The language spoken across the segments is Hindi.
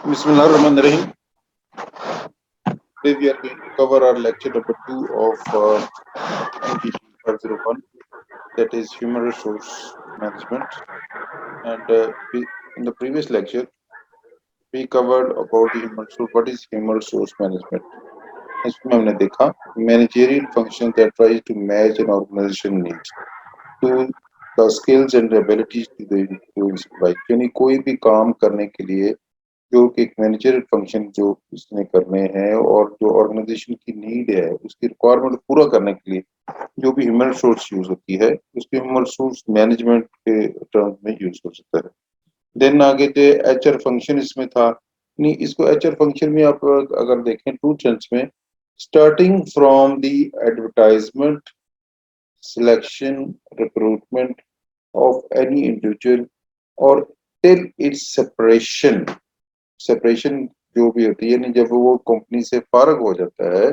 Bismillahirrahmanirrahim. Today we are going to cover our lecture number 2 of MGT501, that is Human Resource Management. And in the previous lecture, we covered about the human resource. What is human resource management? इसमें हमने देखा managerial function that tries to match an organization needs to the skills and abilities to the employees by यानी कोई भी काम करने के लिए जो कि एक मैनेजरियल फंक्शन जो उसने करने हैं और जो ऑर्गेनाइजेशन की नीड है उसकी रिक्वायरमेंट पूरा करने के लिए जो भी ह्यूमन रिसोर्स यूज होती है उसके ह्यूमन रिसोर्स मैनेजमेंट के टर्म्स में यूज हो सकता है। देन आगे जो एचआर फंक्शन इसमें था, नहीं इसको एचआर फंक्शन में आप अगर देखें टू सेंस में, starting from the advertisement, selection, recruitment of any individual और टिल इट्स सेपरेशन, सेपरेशन जो भी होती है नहीं, जब वो कंपनी से फारग हो जाता है,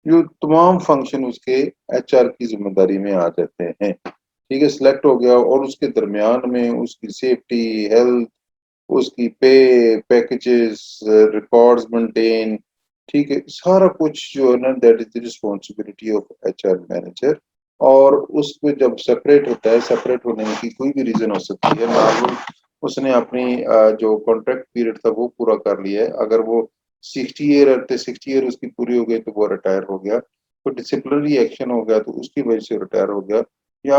जो तमाम फंक्शन उसके एचआर की जिम्मेदारी में आ जाते हैं। ठीक है, सिलेक्ट हो गया और उसके दरमियान में उसकी सेफ्टी, हेल्थ, उसकी पे, पैकेजेस, रिकॉर्ड्स मेंटेन, ठीक है, सारा कुछ जो है ना, that is the responsibility of HR manager. और उसको जब सेपरेट होता है, सेपरेट होने की कोई भी रीजन हो सकती है, नॉर्मल उसने अपनी जो कॉन्ट्रैक्ट पीरियड था वो पूरा कर लिया है, अगर वो 60 ईयर उसकी पूरी हो गई तो वो रिटायर हो गया, तो डिसिप्लिनरी एक्शन हो गया तो उसकी वजह से रिटायर हो गया, या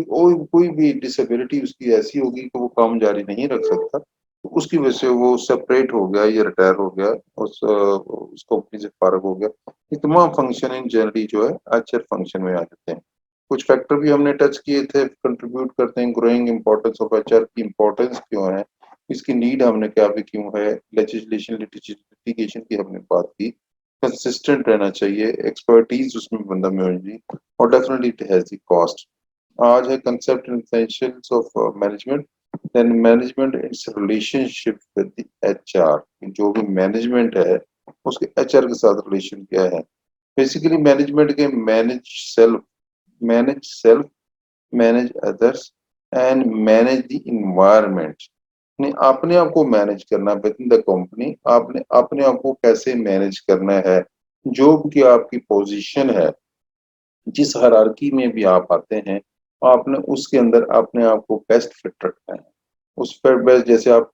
कोई भी डिसेबिलिटी उसकी ऐसी होगी कि वो काम जारी नहीं रख सकता, तो उसकी वजह से वो सेपरेट हो गया या रिटायर हो गया, उस कंपनी से फारग हो गया। ये तमाम फंक्शन इन जनरली जो है एचआर फंक्शन में आ जाते हैं। कुछ फैक्टर भी हमने टच किए थे, कंट्रीब्यूट करते हैं ग्रोइंग इंपॉर्टेंस ऑफ एचआर की इंपॉर्टेंस क्यों है, इसकी नीड हमने क्या भी क्यों है, लेजिस्लेशन लिटिगेशन की हमने बात की, कंसिस्टेंट रहना चाहिए, एक्सपर्टीज उसमें बंदा में होनी चाहिए, और definitely it has the cost. आज है concept and essentials of management, then management its relationship with the HR, जो भी मैनेजमेंट है उसके एचआर के साथ रिलेशन क्या है। बेसिकली मैनेजमेंट के manage self, manage others and manage the environment. ने अपने आप को मैनेज करना विद इन द कंपनी, आपने अपने आप को कैसे मैनेज करना है, जो भी आपकी पोजीशन है, जिस हायरार्की में भी आप आते हैं, आपने उसके अंदर अपने आप को बेस्ट फिट रखना है। उस पर बेस्ट, जैसे आप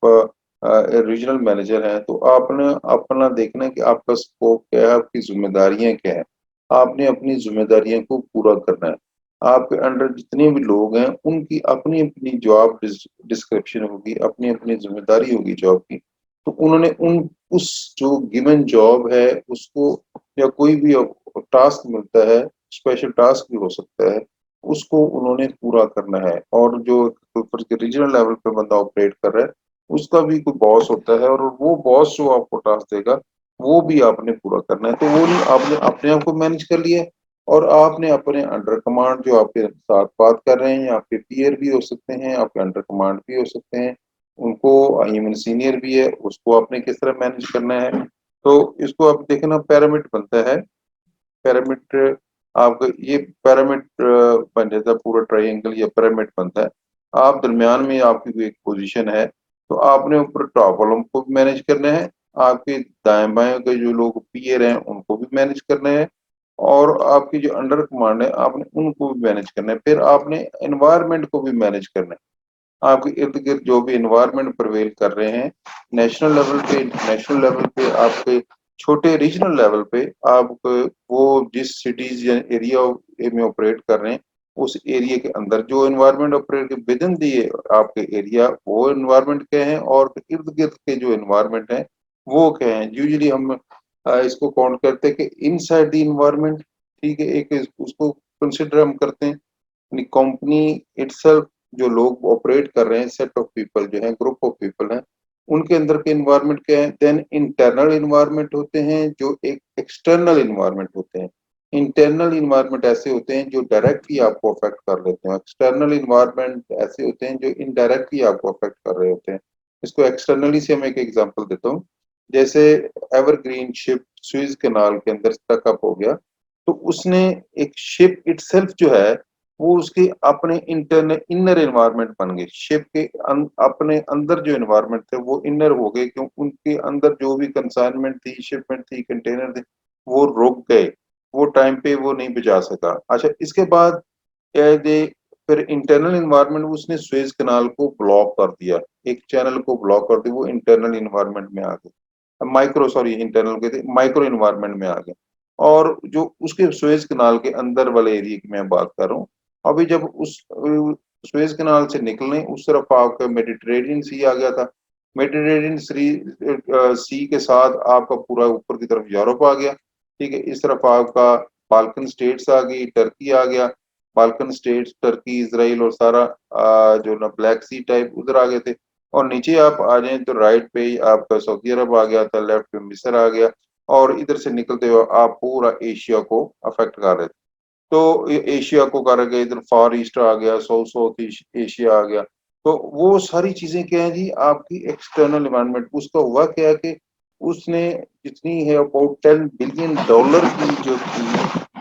रीजनल मैनेजर हैं तो आपने अपना देखना है कि आपका स्कोप क्या है, आपकी जिम्मेदारियां क्या है, आपने अपनी जिम्मेदारियों को पूरा करना है। आपके अंडर जितने भी लोग हैं उनकी अपनी अपनी जॉब डिस्क्रिप्शन होगी, अपनी अपनी जिम्मेदारी होगी जॉब की, तो उन्होंने उन उस जो गिवन जॉब है उसको, या कोई भी टास्क मिलता है, स्पेशल टास्क भी हो सकता है, उसको उन्होंने पूरा करना है। और जो रीजनल लेवल पे बंदा ऑपरेट कर रहा है उसका भी कोई बॉस होता है, और वो बॉस जो आपको टास्क देगा वो भी आपने पूरा करना है। तो वो नहीं आपने अपने आप को मैनेज कर लिया, और आपने अपने अंडर कमांड जो आपके साथ बात कर रहे हैं, या आपके पीयर भी हो सकते हैं, आपके अंडर कमांड भी हो सकते हैं, उनको इवन सीनियर भी है, उसको आपने किस तरह मैनेज करना है। तो इसको आप देखना, पैरामिड बनता है, पिरामिड, आपका ये पिरामिड बन जाता है, पूरा ट्रायंगल या पिरामिड बनता है। आप दरमियान में आपकी कोई एक पोजीशन है, तो आपने ऊपर टॉप वालों को भी मैनेज करना है, आपके दाएं बाएं के जो लोग पीयर हैं उनको भी मैनेज करना है, और आपकी जो अंडर कमांड है आपने उनको भी मैनेज करना है, फिर आपने एनवायरनमेंट को भी मैनेज करना है। आपके इर्द गिर्द जो भी इन्वायरमेंट प्रवेल कर रहे हैं, नेशनल लेवल पे, इंटरनेशनल लेवल पे, आपके छोटे रीजनल लेवल पे, आप वो जिस सिटीज या एरिया में ऑपरेट कर रहे हैं उस एरिया के अंदर जो इन्वायरमेंट ऑपरेट विद इन दी आपके एरिया, वो इन्वायरमेंट क्या है, और इर्द गिर्द के जो इन्वायरमेंट है वो क्या है। यूजुअली हम इसको काउंट करते हैं कि इनसाइड द इन्वायरमेंट, ठीक है, एक उसको कंसिडर हम करते हैं कंपनी इटसेल्फ, जो लोग ऑपरेट कर रहे हैं, सेट ऑफ पीपल जो है, ग्रुप ऑफ पीपल हैं, उनके अंदर के इन्वायरमेंट क्या है। देन इंटरनल इन्वायरमेंट होते हैं जो एक एक्सटर्नल इन्वायरमेंट होते हैं। इंटरनल इन्वायरमेंट ऐसे होते हैं जो डायरेक्टली आपको अफेक्ट कर लेते हैं, एक्सटर्नल इन्वायरमेंट ऐसे होते हैं जो इनडायरेक्टली आपको अफेक्ट कर रहे होते हैं। इसको एक्सटर्नली से मैं एक एग्जांपल देता हूँ, जैसे एवरग्रीन शिप सुइज कैनाल के अंदर स्टक अप हो गया, तो उसने एक शिप इटसेल्फ जो है वो उसके अपने इनर एनवायरनमेंट बन गए, शिप के अपने अंदर जो एनवायरनमेंट थे वो इनर हो गए, क्योंकि उनके अंदर जो भी कंसाइनमेंट थी, शिपमेंट थी, कंटेनर थे, वो रुक गए, वो टाइम पे वो नहीं पहुंचा सका। अच्छा, इसके बाद दे फिर इंटरनल एनवायरनमेंट, उसने सुएज कनाल को ब्लॉक कर दिया, एक चैनल को ब्लॉक कर दिया, वो इंटरनल एनवायरनमेंट में आ गए, माइक्रो सॉरी इंटरनल के थे, माइक्रो एनवायरनमेंट में आ गए। और जो उसके सुएज कनाल के अंदर वाले एरिया की मैं बात कर रहा हूँ, अभी जब उस सुएज कनाल से निकलने उस तरफ आपका मेडिटेरेनियन सी आ गया था, मेडिटेरेनियन सी के साथ आपका पूरा ऊपर की तरफ यूरोप आ गया, ठीक है, इस तरफ आपका बाल्कन स्टेट्स आ गई, टर्की आ गया, बाल्कन स्टेट्स, टर्की, इसराइल और सारा जो ना ब्लैक सी टाइप उधर आ गए थे। और नीचे आप आ जाएं तो राइट पे ही आपका सऊदी अरब आ गया था, लेफ्ट पे मिस्र आ गया, और इधर से निकलते हुए आप पूरा एशिया को अफेक्ट कर रहे थे। तो एशिया को कर गए, इधर फार ईस्ट आ गया, साउथ साउथ एशिया आ गया। तो वो सारी चीजें क्या है जी, आपकी एक्सटर्नल इन्वायरमेंट, उसका हुआ क्या है कि उसने जितनी है अबाउट $10 बिलियन की जो थी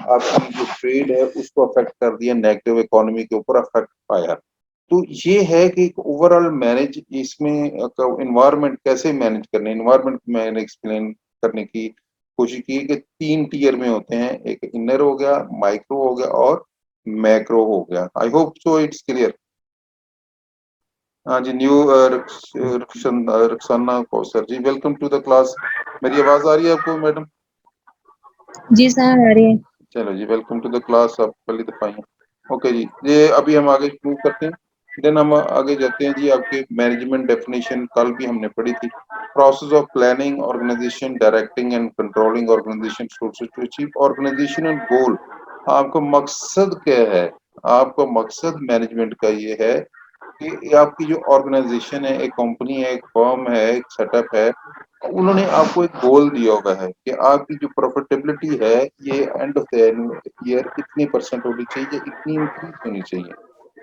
आपकी जो ट्रेड है उसको अफेक्ट कर दिया, नेगेटिव इकोनॉमी के ऊपर अफेक्ट पाया। तो ये है कि ओवरऑल मैनेज इसमें इन्वायरमेंट कैसे मैनेज करने, इन्वायरमेंट मैंने एक्सप्लेन करने की कोशिश की कि 3 टियर में होते हैं, एक इनर हो गया, माइक्रो हो गया और मैक्रो हो गया। I hope so it's clear. हाँ जी, new Rakhshana Kausar ji, welcome to the class. मेरी आवाज आ रही है आपको मैडम? जी सर, आ रही है। चलो जी, वेलकम टू द क्लास, आप पहली दफा आई हैं। ओके जी, ये अभी हम आगे मूव करते हैं, देन हम आगे जाते हैं जी। आपके मैनेजमेंट डेफिनेशन कल भी हमने पढ़ी थी। Process of planning, organization, directing and controlling organization resources to achieve organizational goal. आपका मकसद क्या है? आपका मकसद मैनेजमेंट का ये है कि ये आपकी जो ऑर्गेनाइजेशन है, एक कंपनी है, एक फर्म है, एक सेटअप है, उन्होंने आपको एक गोल दिया हुआ है कि आपकी जो प्रॉफिटेबिलिटी है ये एंड ऑफ द ईयर इतनी परसेंट होनी चाहिए, इतनी इंक्रीज होनी चाहिए।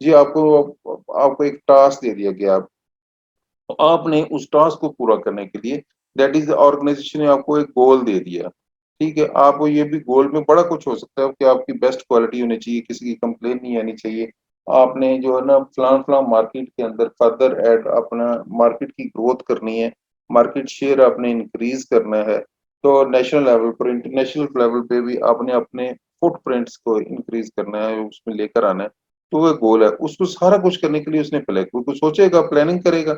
जी, आपको एक टास्क दे दिया गया, तो आपने उस टास्क को पूरा करने के लिए, दैट इज ऑर्गेनाइजेशन ने आपको एक गोल दे दिया, ठीक है। आपको ये भी गोल में बड़ा कुछ हो सकता है कि आपकी बेस्ट क्वालिटी होनी चाहिए, किसी की कंप्लेन नहीं आनी चाहिए, आपने जो है ना फलान फलान मार्केट के अंदर फर्दर एड अपना मार्केट की ग्रोथ करनी है, मार्केट शेयर आपने इंक्रीज करना है, तो नेशनल लेवल पर, इंटरनेशनल लेवल पे भी आपने अपने फुटप्रिंट्स को इंक्रीज करना है, उसमें लेकर आना है। तो वो गोल है, उसको सारा कुछ करने के लिए उसने पहले कोई कुछ सोचेगा, प्लानिंग करेगा।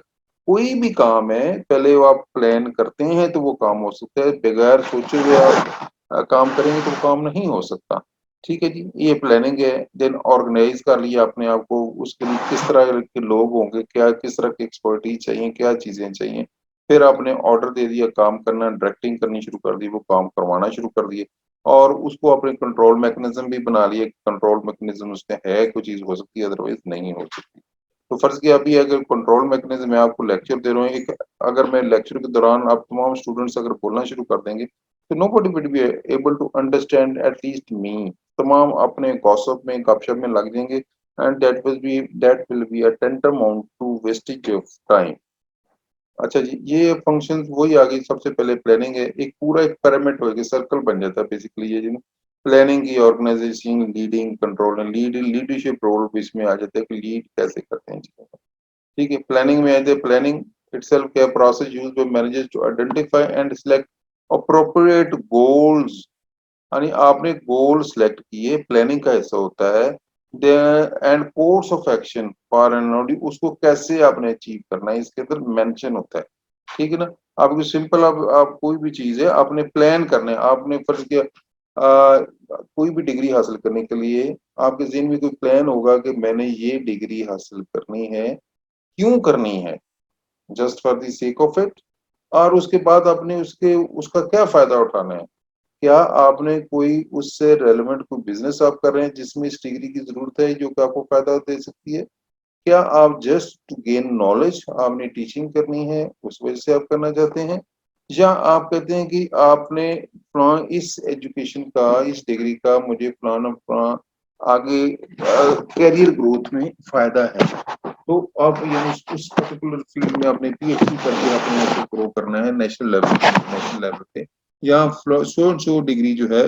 कोई भी काम है पहले वो आप प्लान करते हैं तो वो काम हो सकता है, बगैर सोचे हुए आप काम करेंगे तो वो काम नहीं हो सकता। ठीक है जी, ये प्लानिंग है। देन ऑर्गेनाइज कर लिया अपने आप को, उसके लिए किस तरह के लोग होंगे, क्या किस तरह की एक्सपर्टीज चाहिए, क्या चीजें चाहिए। फिर आपने ऑर्डर दे दिया, काम करना, डायरेक्टिंग करनी शुरू कर दी, वो काम करवाना शुरू कर दिए। और उसको अपने कंट्रोल मैकेनिज्म भी बना लिए, कंट्रोल मैकेनिज्म उसमें है, कोई चीज हो सकती है, अदरवाइज नहीं हो सकती। तो फर्ज किया अभी अगर कंट्रोल मैकेनिज्म मैं आपको लेक्चर दे रहा हूँ एक, अगर मैं लेक्चर के दौरान आप तमाम स्टूडेंट्स अगर बोलना शुरू कर देंगे तो nobody will be able to understand at least me. तमाम अपने गॉसिप में, गपशप में लग जाएंगे, and that will be a tantamount to wastage of time. अच्छा जी, ये फंक्शन वही आ गई। सबसे पहले प्लानिंग है, एक पूरा एक पिरामिड होगी, सर्कल बन जाता है बेसिकली ये जो प्लानिंग की, organisation, leading, control, leadership role भी इसमें आ जाता है कि लीड कैसे करते हैं चीजों को। ठीक है, प्लानिंग में आते प्लानिंग itself क्या process use by managers to identify and select appropriate goals. यानी आपने गोल सिलेक्ट किए, प्लानिंग का हिस्सा होता है। And course of action for an, उसको कैसे आपने अचीव करना है इसके अंदर मेंशन होता है। ठीक है ना। आपकी सिंपल, आप कोई भी चीज है आपने प्लान करना है, आपने फर्ज किया कोई भी डिग्री हासिल करने के लिए आपके ज़हन में कोई प्लान होगा कि मैंने ये डिग्री हासिल करनी है, क्यों करनी है, just for the sake of it. और उसके बाद आपने उसके उसका क्या फायदा उठाना है, क्या आपने कोई उससे रेलेवेंट कोई बिजनेस आप कर रहे हैं जिसमें इस डिग्री की जरूरत है जो कि आपको फायदा दे सकती है, क्या आप जस्ट टू गेन नॉलेज आपने टीचिंग करनी है उस वजह से आप करना चाहते हैं, या आप कहते हैं कि आपने फलां इस एजुकेशन का, इस डिग्री का मुझे फलाना फलां आगे कैरियर ग्रोथ में फायदा है। तो आप यानी उस पर्टिकुलर फील्ड में आपने पीएचडी करके अपने आप को ग्रो करना है नेशनल लेवल पे, इंटरनेशनल लेवल पे, या सो डिग्री जो है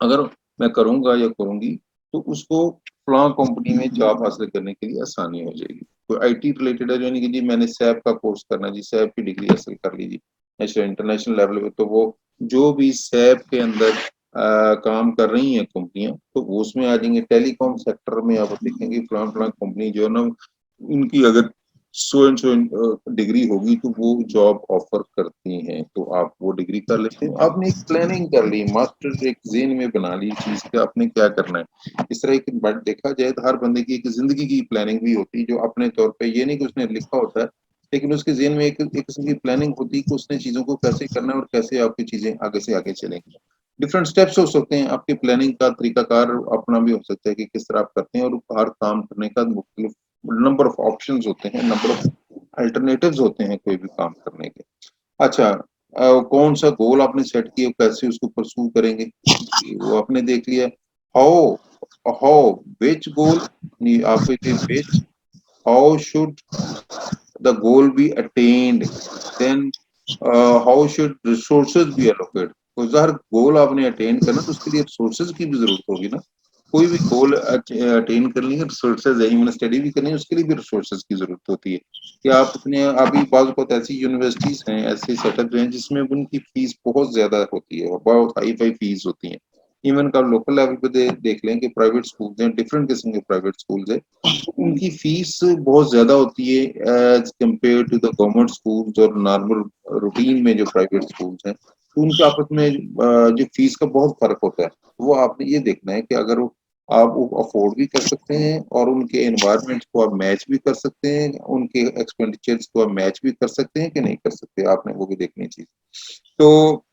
अगर मैं करूंगा या करूंगी तो उसको फलां कंपनी में जॉब हासिल करने के लिए आसानी हो जाएगी। कोई आईटी रिलेटेड है, यानी कि जी मैंने सैप का कोर्स करना है जी, सैप की डिग्री हासिल कर लीजिए नेशनल इंटरनेशनल लेवल पे, तो वो जो भी सैप के अंदर काम कर रही हैं कंपनियां, तो वो उसमें आ जाएंगे। टेलीकॉम सेक्टर में आप देखेंगे फलां फलां कंपनी जो है ना, उनकी अगर सो एंड सो डिग्री होगी तो वो जॉब ऑफर करती हैं, तो आप वो डिग्री कर लेते हैं। आपने एक प्लानिंग कर ली, मास्टर एक जेन में बना ली चीज के आपने क्या करना है। इस तरह की बात देखा जाए तो हर बंदे की एक जिंदगी की प्लानिंग भी होती है, जो अपने तौर पे ये नहीं कि उसने लिखा होता है, लेकिन उसके जेन में एक किस्म की प्लानिंग होती है कि उसने चीजों को कैसे करना है और कैसे आपकी चीजें आगे से आगे चलेंगी। डिफरेंट स्टेप्स हो सकते हैं, आपकी प्लानिंग का तरीकाकार अपना भी हो सकता है कि किस तरह आप करते हैं, और हर काम करने का मुख्तलिफ नंबर ऑफ ऑप्शंस होते हैं, नंबर ऑफ अल्टरनेटिव्स होते हैं कोई भी काम करने के। अच्छा, कौन सा गोल आपने सेट किया, कैसे उसको परसू करेंगे, वो आपने देख लिया। हाउ हाउ विच गोल, आपके which, how should the goal be attained, then how should resources be allocated। तो ज़ाहिर गोल आपने अटेन करना तो उसके लिए रिसोर्सेज की भी जरूरत होगी ना। कोई भी गोल अटेन करनी है, रिसोर्सेज है, ह्यूमन स्टडी भी करनी है, उसके लिए भी रिसोर्सेज की जरूरत होती है। कि आप अपने अभी बाज़ बहुत ऐसी यूनिवर्सिटीज हैं, ऐसे सेटअप हैं जिसमें उनकी फीस बहुत ज्यादा होती है, बहुत हाई फाई फीस होती है। इवन का लोकल लेवल पे देख लें कि प्राइवेट स्कूल्स हैं, डिफरेंट किस्म के प्राइवेट स्कूल्स हैं, उनकी फीस बहुत ज्यादा होती है as compare to the government schools और नॉर्मल रूटीन में जो प्राइवेट स्कूल्स हैं, तो उनके आपस में जो फीस का बहुत फर्क होता है। वो आपने ये देखना है कि अगर आप वो अफोर्ड भी कर सकते हैं और उनके एनवायरनमेंट को आप मैच भी कर सकते हैं, उनके एक्सपेंडिचर्स को आप मैच भी कर सकते हैं कि नहीं कर सकते, आपने वो भी देखनी चाहिए। तो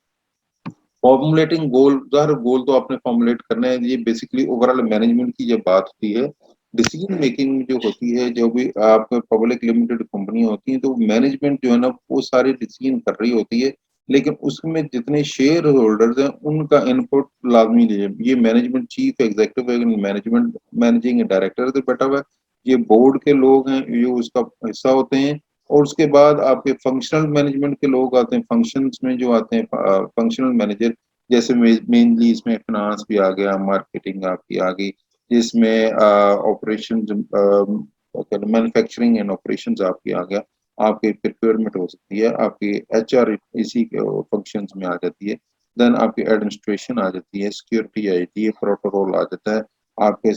फॉर्मुलेटिंग गोल, ज़ाहिर गोल तो आपने फॉर्मुलेट करना है, ये बेसिकली ओवरऑल मैनेजमेंट की जब बात होती है, डिसीजन मेकिंग जो होती है, जो भी आप पब्लिक लिमिटेड कंपनी होती है, तो मैनेजमेंट जो है ना वो सारे डिसीजन कर रही होती है, लेकिन उसमें जितने शेयर होल्डर्स हैं उनका इनपुट लाजमी लीजिए। ये management chief executive management managing director से बैठा हुआ है, ये बोर्ड के लोग हैं, ये उसका हिस्सा होते हैं। और उसके बाद आपके फंक्शनल मैनेजमेंट के लोग आते हैं, फंक्शंस में जो आते हैं फंक्शनल मैनेजर, जैसे मेनली इसमें फाइनेंस भी आ गया, मार्केटिंग आपकी आ गई, जिसमें ऑपरेशन मैन्युफैक्चरिंग एंड ऑपरेशन आपकी आ गया, आपकी प्रिक्योरमेंट हो सकती है, आपकी एचआर इसी फंक्शंस में आ जाती है, देन आपकी एडमिनिस्ट्रेशन आ जाती है, सिक्योरिटी आ जाती है, प्रोटोकॉल आ जाता है, आपके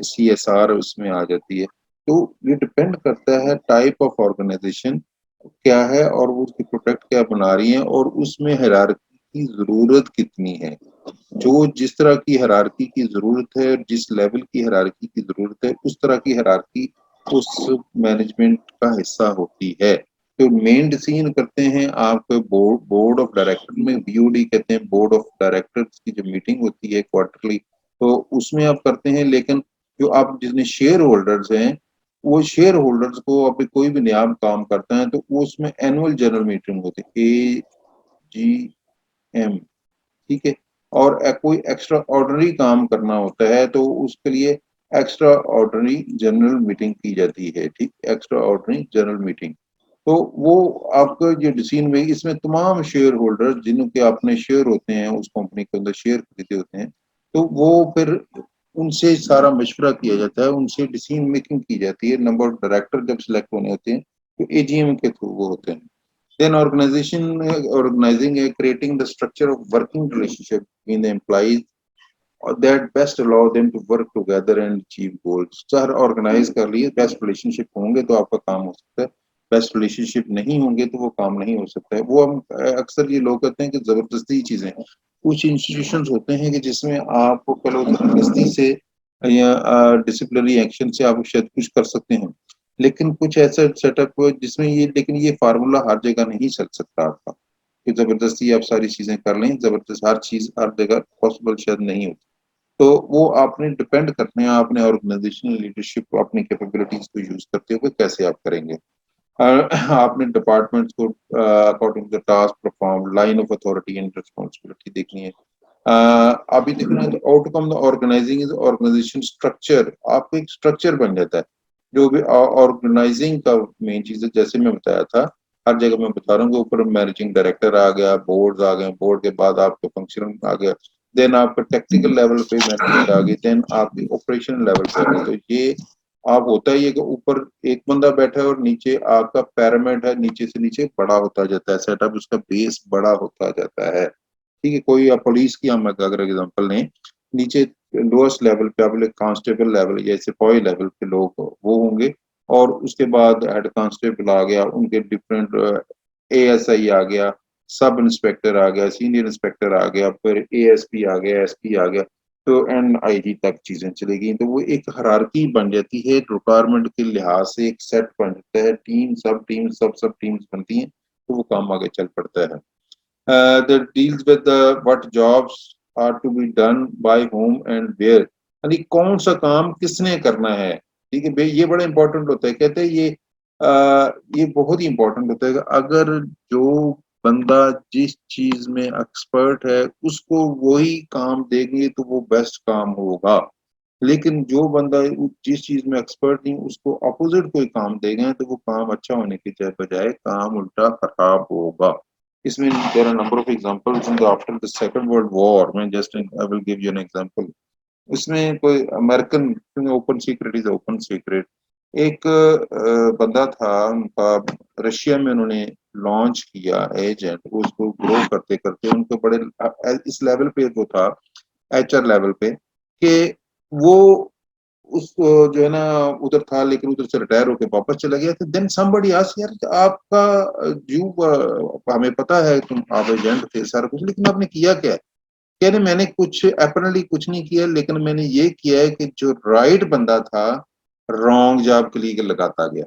CSR उसमें आ जाती है। तो ये डिपेंड करता है टाइप ऑफ ऑर्गेनाइजेशन क्या है और वो उसकी प्रोडक्ट क्या बना रही है और उसमें हायरार्की की जरूरत कितनी है। जो जिस तरह की हायरार्की की जरूरत है, जिस लेवल की हायरार्की की जरूरत है, उस तरह की हायरार्की उस मैनेजमेंट का हिस्सा होती है। तो मेन डिसीजन करते हैं आप बोर्ड ऑफ डायरेक्टर में, BOD कहते हैं, बोर्ड ऑफ डायरेक्टर्स की जो मीटिंग होती है क्वार्टरली, तो उसमें आप करते हैं। लेकिन जो आप जितने शेयर होल्डर्स हैं, वो शेयर होल्डर्स को अभी कोई भी नया काम करता है तो वो उसमें एनुअल जनरल मीटिंग होती है, AGM, ठीक है। और कोई एक्स्ट्रा ऑर्डिनरी काम करना होता है तो उसके लिए एक्स्ट्रा ऑर्डिनरी जनरल मीटिंग की जाती है, ठीक, एक्स्ट्रा ऑर्डिनरी जनरल मीटिंग। तो वो आपका जो डिसीजन में, इसमें तमाम शेयर होल्डर जिनके अपने शेयर होते हैं, उस कंपनी के अंदर शेयर खरीदे होते हैं, तो वो फिर उनसे सारा मशवरा किया जाता है, उनसे डिसीजन मेकिंग की जाती है। नंबर ऑफ डायरेक्टर जब सिलेक्ट होने होते हैं तो AGM के थ्रू वो होते हैं। Then organizing a creating the structure of working relationship between the employees that best allow them to work together and achieve goals। चार ऑर्गेनाइज कर लिए, बेस्ट रिलेशनशिप होंगे तो आपका काम हो सकता है, बेस्ट रिलेशनशिप नहीं होंगे तो वो काम नहीं हो सकता है। वो हम अक्सर ये लोग कहते हैं कि जबरदस्ती चीजें, कुछ इंस्टीट्यूशन होते हैं कि जिसमें आपको पहले जबरदस्ती से या डिसिप्लिनरी एक्शन से आप शायद कुछ कर सकते हैं, लेकिन कुछ ऐसा सेटअप जिसमें ये, लेकिन ये फार्मूला हर जगह नहीं चल सकता आपका कि जबरदस्ती आप सारी चीजें कर लें, जबरदस्त हर चीज हर जगह पॉसिबल शायद नहीं होती। तो वो आपने डिपेंड करते हैं, आपने ऑर्गेनाइजेशनल लीडरशिप अपनी कैपेबिलिटीज को यूज करते हुए कैसे आप करेंगे। आपने डिपार्टमेंट्स को according to the task perform, line of authority and responsibility देखनी है। अभी देखना है तो outcome the organising is organisation structure, आपको एक स्ट्रक्चर बन जाता है। जो भी ऑर्गेनाइजिंग का मेन चीज है, जैसे मैं बताया था, हर जगह मैं बता रहा हूँ, ऊपर मैनेजिंग डायरेक्टर आ गया, बोर्ड आ गए, बोर्ड के बाद आपका फंक्शन आ गया, देन आपका टेक्निकल लेवल पे मैनेजमेंट आ गई, देन आपकी ऑपरेशनल लेवल पे आ गई। तो ये आप होता ही है कि ऊपर एक बंदा बैठा है और नीचे आपका पैरामिड है, नीचे से नीचे बड़ा होता जाता है सेटअप, उसका बेस बड़ा होता जाता है। ठीक है, कोई आप पुलिस की हम अगर एग्जांपल लें, नीचे लोएस्ट लेवल पे आप कांस्टेबल लेवल या सिपाही लेवल पे लोग वो होंगे, और उसके बाद हेड कांस्टेबल आ गया, उनके डिफरेंट एएसआई आ गया, सब इंस्पेक्टर आ गया, सीनियर इंस्पेक्टर आ गया, फिर एएसपी आ गया, एसपी आ गया, तो एनआईजी तक चीजें चलेगी। तो वो एक हायरार्की बन जाती है, रिक्वायरमेंट के लिहाज से एक सेट बन जाता है, टीम सब टीम्स बनती हैं, तो वो काम आगे चल पड़ता है। that deals with the what jobs are to be done by whom and where, यानी कौन सा काम किसने करना है। ठीक है भाई, ये बड़ा इंपॉर्टेंट होता है। कहते हैं ये बहुत ही इंपॉर्टेंट होता है कि अगर जो बंदा जिस चीज में एक्सपर्ट है उसको वही काम देंगे तो वो बेस्ट काम होगा, लेकिन जो बंदा जिस चीज में एक्सपर्ट नहीं उसको अपोजिट कोई काम देंगे तो वो काम अच्छा होने की बजाय काम उल्टा खराब होगा। इसमें there are number of examples in the after the Second World War, मैं just I will give you an example. इसमें कोई American open secret is open secret, एक बंदा था उनका, रशिया में उन्होंने लॉन्च किया एजेंट, उसको ग्रो करते करते उनको बड़े इस लेवल पे वो था, एचआर लेवल पे, कि वो उस जो है ना उधर था, लेकिन उधर से रिटायर होकर वापस चला गया था। देन समबडी आस्क्ड, यार आपका हमें पता है तुम आप एजेंट थे सारा कुछ, लेकिन आपने किया क्या? कह रहे मैंने कुछ अपनली कुछ नहीं किया, लेकिन मैंने ये किया है कि जो राइट बंदा था रॉन्ग जॉब के लिए लगाता गया।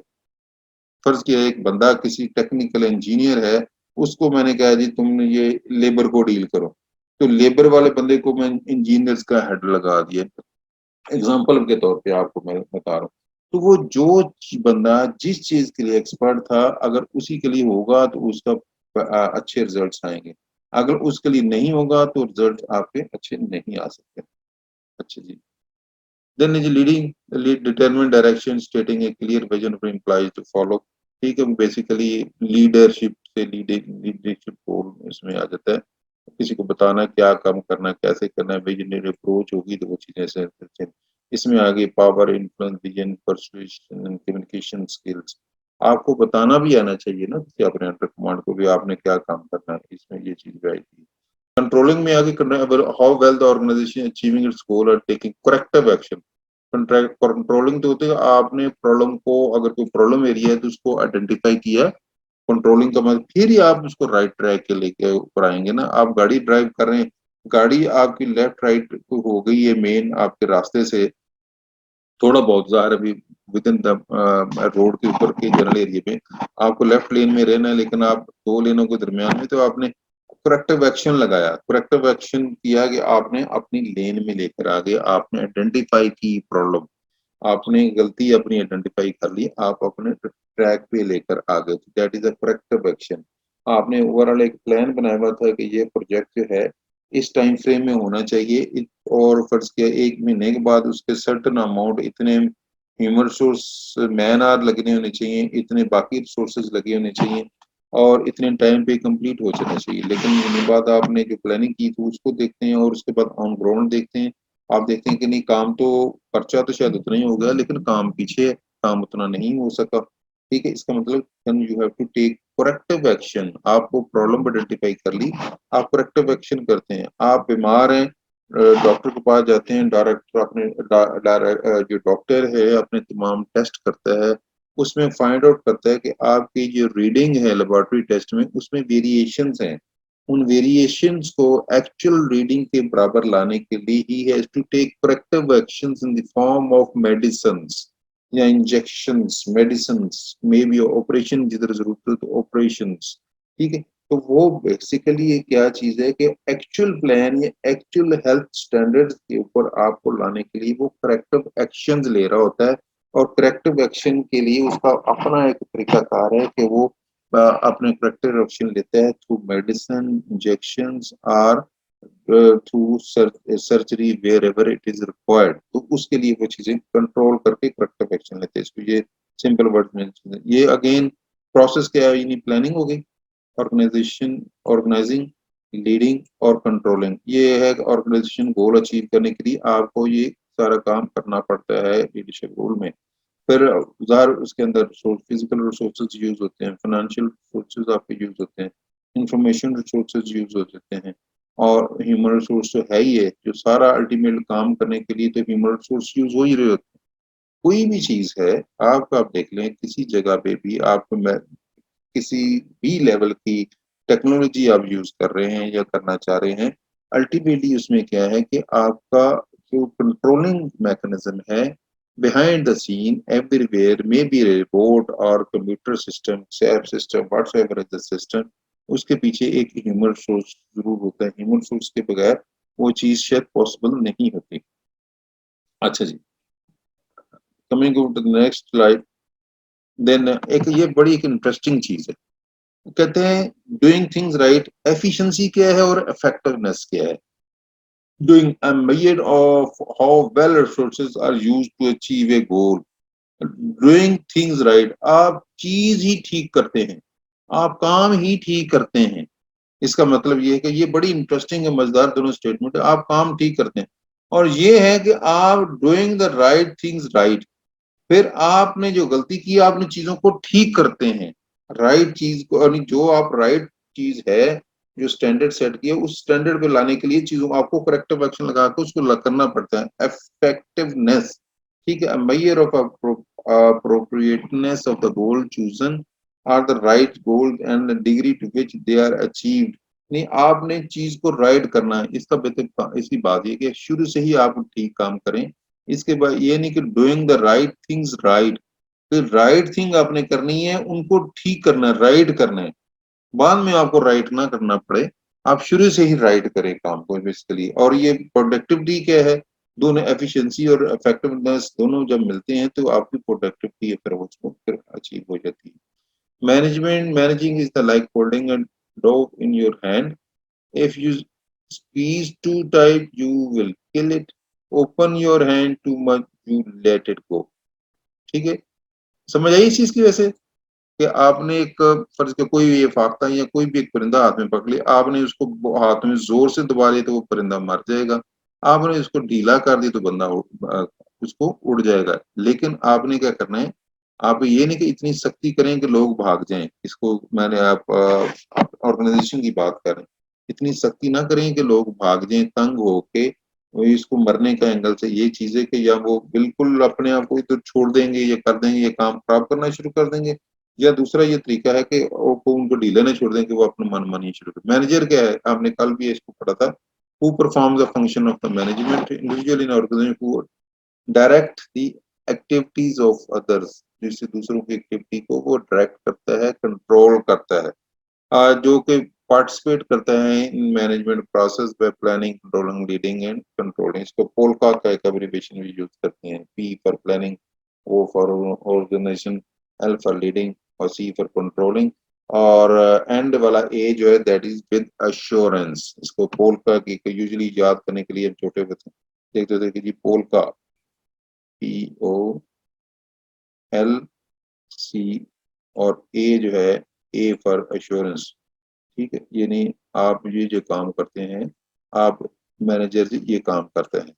फर्ज किया एक बंदा किसी टेक्निकल इंजीनियर है, उसको मैंने कहा जी तुम ये लेबर को डील करो, तो लेबर वाले बंदे को मैं इंजीनियर्स का हेड लगा दिया। एग्जाम्पल के तौर पे आपको मैं बता रहा हूँ। तो वो जो बंदा जिस चीज के लिए एक्सपर्ट था, अगर उसी के लिए होगा तो उसका अच्छे रिजल्ट्स आएंगे, अगर उसके लिए नहीं होगा तो रिजल्ट आपके अच्छे नहीं आ सकते। अच्छा जी। Then is leading lead determine direction stating a clear vision for employees to follow. ठीक है, बेसिकली लीडरशिप से लीडरशिप रोल इसमें आ जाता है, किसी को बताना क्या काम करना है, कैसे करना है, विजनरी अप्रोच होगी तो वो चीजें से इसमें आगे power, influence, vision, persuasion and communication skills. आपको बताना भी आना चाहिए ना किसी अपने अंडर कमांड को भी आपने क्या काम करना है, इसमें ये चीज भी आएगी। कंट्रोलिंग में आगे करना है, how well the organization achieving its goal और टेकिंग करेक्टिव एक्शन। कंट्रोलिंग तो होती है आपने प्रॉब्लम को, अगर कोई प्रॉब्लम एरिया है तो उसको आइडेंटिफाई किया, कंट्रोलिंग का मतलब फिर ही आप उसको राइट ट्रैक के लेके ऊपर आएंगे ना। आप गाड़ी ड्राइव कर रहे हैं, गाड़ी आपकी लेफ्ट राइट हो गई है मेन आपके रास्ते से थोड़ा बहुत, ज़ाहिर अभी विद इन द रोड के ऊपर के जनरल एरिया में आपको लेफ्ट लेन में रहना है, लेकिन आप दो लेनों के दरमियान में, तो आपने करेक्टिव एक्शन लगाया, करेक्टिव एक्शन किया कि आपने अपनी लेन में लेकर आ गए, आपने आइडेंटिफाई की प्रॉब्लम, आपने गलती अपनी आइडेंटिफाई कर ली, आप अपने ट्रैक पे लेकर आ गए, that is a corrective action. आपने ओवरऑल एक प्लान बनाया हुआ था कि ये प्रोजेक्ट जो है इस टाइम फ्रेम में होना चाहिए, और फर्ज किया एक महीने के बाद उसके सर्टन अमाउंट इतने ह्यूमन रिसोर्स मैन आवर लगने होने चाहिए, इतने बाकी रिसोर्सेज लगे होने चाहिए, और इतने टाइम पे कंप्लीट हो जाना चाहिए। लेकिन महीने बाद आपने जो प्लानिंग की तो उसको देखते हैं, और उसके बाद ऑन ग्राउंड देखते हैं, आप देखते हैं कि नहीं काम तो, खर्चा तो शायद उतना ही हो गया लेकिन काम पीछे है, काम उतना नहीं हो सका। ठीक है, इसका मतलब you have to take corrective action. आपको प्रॉब्लम आइडेंटिफाई कर ली, आप करेक्टिव एक्शन करते हैं। आप बीमार हैं, डॉक्टर के पास जाते हैं, डायरेक्टर अपने जो डॉक्टर है अपने तमाम टेस्ट करता है, उसमें फाइंड आउट करता है कि आपकी जो रीडिंग है लेबोरेटरी टेस्ट में उसमें वेरिएशंस हैं, उन वेरिएशंस को एक्चुअल रीडिंग के बराबर लाने के लिए he has to take corrective actions in the form of medicines या injections, medicines may be operation जिधर जरूरत है तो ऑपरेशंस। ठीक है, तो वो बेसिकली ये क्या चीज है कि एक्चुअल प्लान या एक्चुअल हेल्थ स्टैंडर्ड्स के ऊपर आपको लाने के लिए वो करेक्टिव एक्शंस ले रहा होता है, और करेक्टिव एक्शन के लिए उसका अपना एक तरीकाकार है कि वो अपने करेक्टिव एक्शन लेता है थ्रू मेडिसिन, इंजेक्शंस और through surgery wherever it is required. तो उसके लिए वो चीजें कंट्रोल करके करेक्टिव एक्शन लेते हैं। इसको ये सिंपल वर्ड में ये अगेन प्रोसेस क्या है, यानी प्लानिंग हो गई, ऑर्गेनाइजेशन, ऑर्गेनाइजिंग लीडिंग और कंट्रोलिंग, ये है ऑर्गेनाइजेशन गोल अचीव करने के लिए आपको ये सारा काम करना पड़ता है लीडरशिप रोल में। फिर उधार उसके अंदर फिजिकल रिसोर्सेज यूज होते हैं, फाइनेंशियल रिसोर्सेज आपके यूज होते हैं, इंफॉर्मेशन रिसोर्सेज यूज होते हैं, और ह्यूमन रिसोर्स जो है ही है, जो सारा अल्टीमेट काम करने के लिए तो ह्यूमन रिसोर्स यूज हो ही रहे होते हैं। कोई भी चीज है, आप देख लें किसी जगह पे भी आप किसी भी लेवल की टेक्नोलॉजी आप यूज कर रहे हैं या करना चाह रहे हैं, अल्टीमेटली उसमें क्या है कि आपका जो कंट्रोलिंग मैकेनिज्म है behind the scene everywhere may be robot और computer system, SAP system, whatsoever is the system, उसके पीछे एक ह्यूमन सोर्स जरूर होता है। ह्यूमन सोर्स के बगैर वो चीज शायद पॉसिबल नहीं होती। अच्छा जी, coming to the next slide. Then एक ये बड़ी एक इंटरेस्टिंग चीज है, कहते हैं डूइंग थिंग्स राइट, एफिशिएंसी क्या है और इफेक्टिवनेस क्या है। Doing a measure of how well resources are used to achieve a goal. Doing things right, आप चीज ही ठीक करते हैं, आप काम ही ठीक करते हैं। इसका मतलब ये है कि ये बड़ी इंटरेस्टिंग है, मजेदार दोनों स्टेटमेंट है। आप काम ठीक करते हैं और ये है कि आप doing the right things right, फिर आपने जो गलती की आपने चीजों को ठीक करते हैं। राइट चीज को, यानी जो आप राइट चीज है, जो स्टैंडर्ड सेट किया उस स्टैंडर्ड पे लाने के लिए चीजों आपको करेक्टिव एक्शन लगा के उसको करना पड़ता है। इफेक्टिवनेस, ठीक है, measure of appropriateness of the goal chosen are the right goal and the degree to which they are achieved। नहीं, आपने चीज को राइट करना है, इसका बेहतर इसकी बात ये कि शुरू से ही आप ठीक काम करें। इसके बाद ये नहीं कि doing the right things right, फिर राइट थिंग आपने करनी है, उनको ठीक करना है, राइट करना है, बाद में आपको राइट ना करना पड़े, आप शुरू से ही राइट करें काम को बेसिकली। और ये प्रोडक्टिविटी क्या है, दोनों एफिशिएंसी और इफेक्टिवनेस दोनों जब मिलते हैं तो आपकी प्रोडक्टिविटी है फिर वो फिर अचीव हो जाती है। Managing is the like holding a dog in your hand, if you squeeze too tight you will kill it, open your hand too much you let it go। ठीक है, समझ आई इस चीज की। वैसे कि आपने एक फर्ज के कोई ये फाख्ता या कोई भी एक परिंदा हाथ में पकड़ लिया, आपने उसको हाथ में जोर से दबा लिया तो वो परिंदा मर जाएगा, आपने उसको ढीला कर दिया तो बंदा उसको उड़ जाएगा। लेकिन आपने क्या करना है, आप ये नहीं कि इतनी सख्ती करें कि लोग भाग जाएं, इसको मैंने आप ऑर्गेनाइजेशन की बात कर रहे हैं, इतनी सख्ती ना करें कि लोग भाग जाएं तंग होके। वो इसको मरने का एंगल से ये चीज है कि या वो बिल्कुल अपने आप को इधर छोड़ देंगे या कर देंगे, ये काम खराब करना शुरू कर देंगे, या दूसरा ये तरीका है कि वो उनको ढीले ना छोड़ दें कि वो अपना मन मानी शुरू करें। मैनेजर क्या है, आपने कल भी इसको पढ़ा था, who perform the function of the management individual in organisation, who direct the activities of others, जिससे दूसरों की एक्टिविटी को वो डायरेक्ट करता है, कंट्रोल करता है, जो कि पार्टिसिपेट करता है in management process by planning, controlling, leading and controlling. इसको पोलका का एक एब्रिविएशन भी यूज करते हैं, P for planning, O for organisation, L for leading और सी फॉर कंट्रोलिंग। और एंड वाला ए जो है दैट इज विद अश्योरेंस। इसको पोलका की यूजुअली याद करने के लिए हम छोटे बच्चे देखते थे कि जी polka, P O L C, और ए जो है ए फॉर अश्योरेंस। ठीक है, ये नहीं, आप ये जो काम करते हैं, आप मैनेजर जी ये काम करते हैं।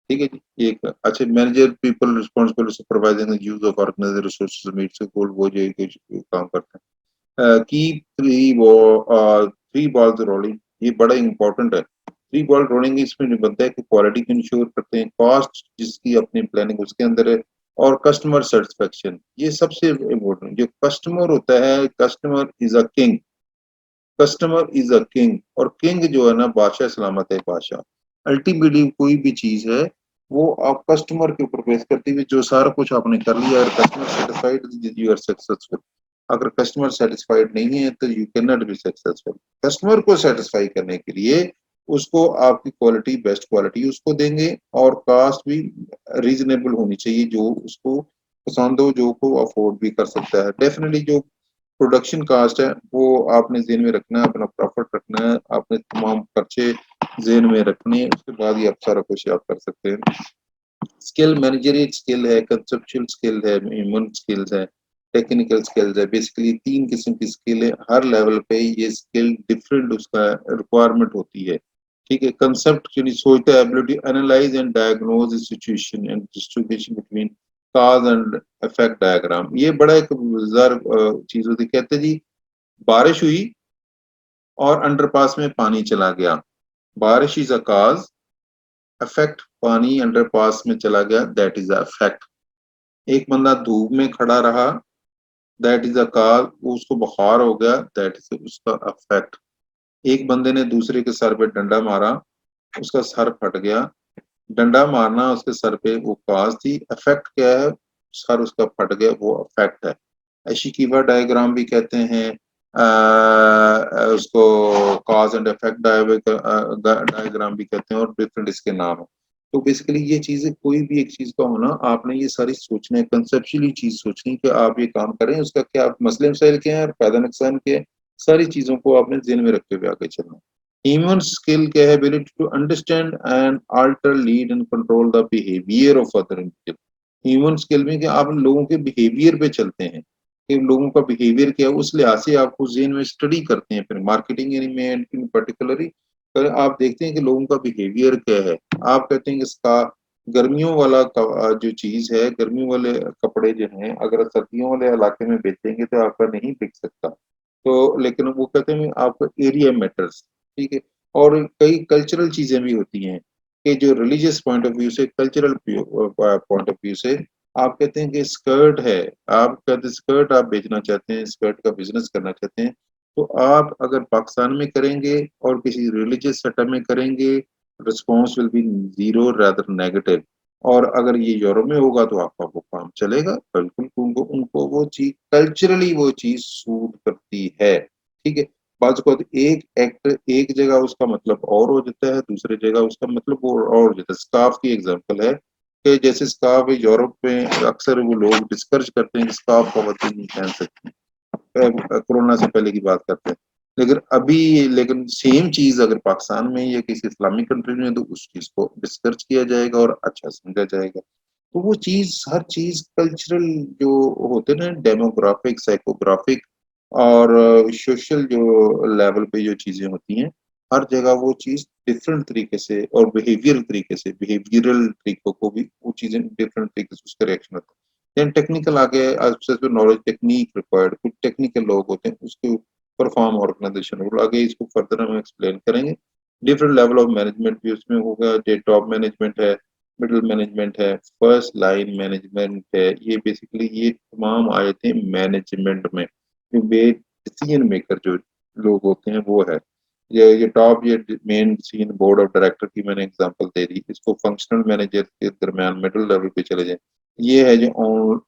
ठीक है जी, एक अच्छा manager people responsible supervising use of organize resources meets goal, वो जो काम करते हैं। की थ्री बॉल्स रोलिंग, ये बड़ा इंपॉर्टेंट है। थ्री बॉल रोलिंग इसमें जो बनता है कि क्वालिटी को इंश्योर करते हैं, कॉस्ट जिसकी अपनी प्लानिंग उसके अंदर है, और कस्टमर सेटिस्फेक्शन, ये सबसे इम्पोर्टेंट। जो कस्टमर होता है, customer is a king, customer is a king, और किंग जो है ना बादशाह सलामत है बादशाह। अल्टीमेटली कोई भी चीज है वो आप कस्टमर के ऊपर बेस करती हुई, जो सारा कुछ आपने कर लिया, अगर customer satisfied you are successful, अगर कस्टमर सेटिस्फाइड नहीं है तो you can not be successful. Customer को सेटिस्फाई करने के लिए उसको आपकी क्वालिटी, बेस्ट क्वालिटी उसको देंगे, और कास्ट भी रीजनेबल होनी चाहिए, जो उसको पसंद हो, जो को अफोर्ड भी कर सकता है। डेफिनेटली जो प्रोडक्शन कास्ट है वो आपने जेन में रखना है, अपना प्रॉफिट रखना है, आपने तमाम खर्चे जेन में रखने हैं, उसके बाद ही आप सारा कुछ आप कर सकते हैं। स्किल मैनेजरियल स्किल है, कंसेप्चुअल स्किल है, ह्यूमन स्किल्स है, टेक्निकल स्किल्स है। बेसिकली 3 किस्म की स्किल है, हर लेवल पे ये स्किल डिफरेंट उसका रिक्वायरमेंट होती है। ठीक है, कंसेप्ट यानी सोचता है, ability analyse and diagnose situation and distribution between cause and effect diagram. ये बड़ा एक मजेदार चीज होती है। कहते जी बारिश हुई और अंडरपास में पानी चला गया, बारिश इज अ कॉज, इफेक्ट पानी अंडरपास में चला गया, दैट इज अ इफेक्ट। एक बंदा धूप में खड़ा रहा, दैट इज अ कॉज, उसको बुखार हो गया, दैट इज उसका इफेक्ट। एक बंदे ने दूसरे के सर पे डंडा मारा, उसका सर फट गया। डंडा मारना उसके सर पे वो कॉज थी, इफेक्ट क्या है, सर उसका फट गया, वो इफेक्ट है। एशिकीवा डायग्राम भी कहते हैं उसको, कॉज एंड इफेक्ट डायग्राम भी कहते हैं, और डिफरेंट इसके नाम है। तो बेसिकली ये चीजें, कोई भी एक चीज का होना, आपने ये सारी सोचना है, कंसेप्चुअली चीज सोचनी कि आप ये काम करें, उसका क्या मसले मसाइल क्या है और फायदा नुकसान क्या है, सारी चीजों को आपने ध्यान में रखते हुए आगे चलना है। ह्यूमन स्किल क्या है, ability to understand and alter, lead and control the behaviour of other individual. Human skill में कि आप लोगों के बिहेवियर पे चलते हैं, कि लोगों का बिहेवियर क्या है, उस लिहाज से आपको जेन में स्टडी करते हैं। फिर मार्केटिंग में इन पर्टिकुलरली आप देखते हैं कि लोगों का बिहेवियर क्या है। आप कहते हैं कि इसका गर्मियों वाला जो चीज है, गर्मियों वाले कपड़े जो हैं, अगर सर्दियों वाले इलाके में बेचेंगे तो आपका नहीं बिक सकता। तो लेकिन वो कहते हैं आपका एरिया मैटर्स। ठीक है, और कई कल्चरल चीजें भी होती हैं कि जो रिलीजियस पॉइंट ऑफ व्यू से, कल्चरल पॉइंट ऑफ व्यू से, आप कहते हैं कि स्कर्ट है, आप कहते हैं स्कर्ट आप बेचना चाहते हैं, स्कर्ट का बिजनेस करना चाहते हैं, तो आप अगर पाकिस्तान में करेंगे और किसी रिलीजियस सेटअप में करेंगे, response will be zero rather negative. और अगर ये यूरोप में होगा तो आपका वो काम चलेगा बिल्कुल, उनको उनको वो चीज कल्चरली वो चीज सूट करती है। ठीक है, बात को एक एक्ट एक जगह उसका मतलब और हो जाता है, दूसरी जगह उसका मतलब वो और हो जाता है। स्कार्फ की एग्जांपल है कि जैसे स्कार्फ यूरोप में अक्सर वो लोग डिस्करेज करते हैं कि स्कार्फ खवातीन नहीं पहन सकती, कोरोना से पहले की बात करते हैं। लेकिन अभी, लेकिन सेम चीज अगर पाकिस्तान में या किसी इस्लामिक कंट्री में, तो उस चीज को डिस्करेज किया जाएगा और अच्छा समझा जाएगा। तो वो चीज, हर चीज कल्चरल जो होते हैं ना, डेमोग्राफिक, साइकोग्राफिक और सोशल जो लेवल पे जो चीजें होती हैं, हर जगह वो चीज डिफरेंट तरीके से और बिहेवियरल तरीके से, बिहेवियरल तरीकों को भी वो चीजें डिफरेंट तरीके से उसका रिएक्शन होता है। देन टेक्निकल आगे, नॉलेज टेक्निक रिक्वायर्ड, कुछ टेक्निकल लोग होते हैं उसके परफॉर्म ऑर्गेनाइजेशन रोल, आगे इसको फर्दर हम एक्सप्लेन करेंगे। डिफरेंट लेवल ऑफ मैनेजमेंट भी उसमें होगा, जो टॉप मैनेजमेंट है, मिडिल मैनेजमेंट है, फर्स्ट लाइन मैनेजमेंट है। ये बेसिकली ये तमाम आए थे मैनेजमेंट में, डिसीजन मेकर जो लोग होते हैं वो है। ये टॉप, ये main seen board of director की मैंने एग्जांपल दे दी। इसको फंक्शनल मैनेजर के दरमियान मिडिल लेवल पे चले जाएं, ये है जो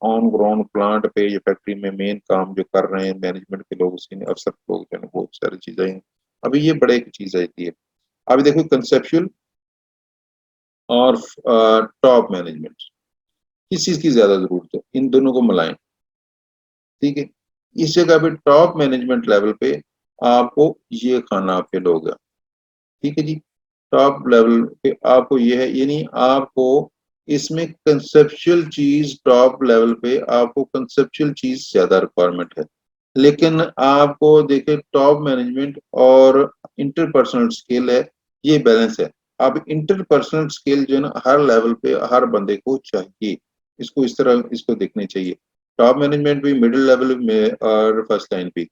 ऑन ग्राउंड प्लांट पे या फैक्ट्री में मेन काम जो कर रहे हैं मैनेजमेंट के लोग, सीनियर अफसर लोग जो है, बहुत सारी चीजें हैं। अभी ये बड़े एक चीज आती है। अभी देखो कंसेप्चुअल और टॉप मैनेजमेंट, किस चीज की ज्यादा जरूरत है, इन दोनों को मिलाएं। ठीक है, इस जगह पे टॉप मैनेजमेंट लेवल पे आपको ये खाना फेल हो गया। ठीक है जी, टॉप लेवल पे आपको ये है, यानी आपको इसमें कंसेप्चुअल चीज, टॉप लेवल पे आपको कंसेप्चुअल चीज ज्यादा रिक्वायरमेंट है। लेकिन आपको देखे टॉप मैनेजमेंट और इंटरपर्सनल स्किल है, ये बैलेंस है। अब इंटरपर्सनल स्किल जो है ना, हर लेवल पे हर बंदे को चाहिए, इसको इस तरह इसको देखने चाहिए। टॉप मैनेजमेंट भी, मिडिल लेवल में और फर्स्ट लाइन भी।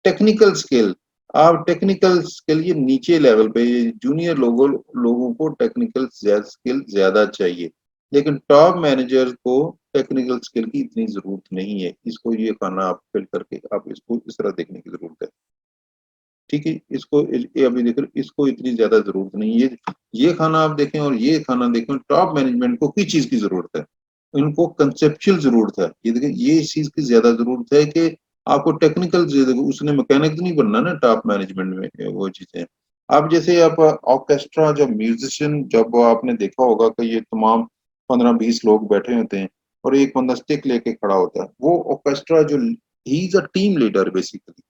टेक्निकल स्किल, आप टेक्निकल स्किल ये नीचे लेवल पे जूनियर लोगों को टेक्निकल स्किल ज्यादा चाहिए, लेकिन टॉप मैनेजर को टेक्निकल स्किल की इतनी जरूरत नहीं है। इसको ये खाना आप फिल करके आप इसको इस तरह देखने की जरूरत है। ठीक है, इसको ये अभी देखो, इसको इतनी ज्यादा जरूरत नहीं है। ये खाना आप देखें और ये खाना देखें, टॉप मैनेजमेंट को किस चीज की जरूरत है, इनको कंसेप्चुअल जरूरत है। ये देखिए, ये इस चीज की ज्यादा जरूरत है कि आपको टेक्निकल, उसने मैकेनिक नहीं बनना ना टॉप मैनेजमेंट में वो चीजें। अब जैसे आप ऑर्केस्ट्रा, जब म्यूजिशियन, जब आपने देखा होगा कि ये तमाम 15-20 लोग बैठे होते हैं और एक बंदा स्टिक लेके खड़ा होता है, वो ऑर्केस्ट्रा जो, he is a team leader basically,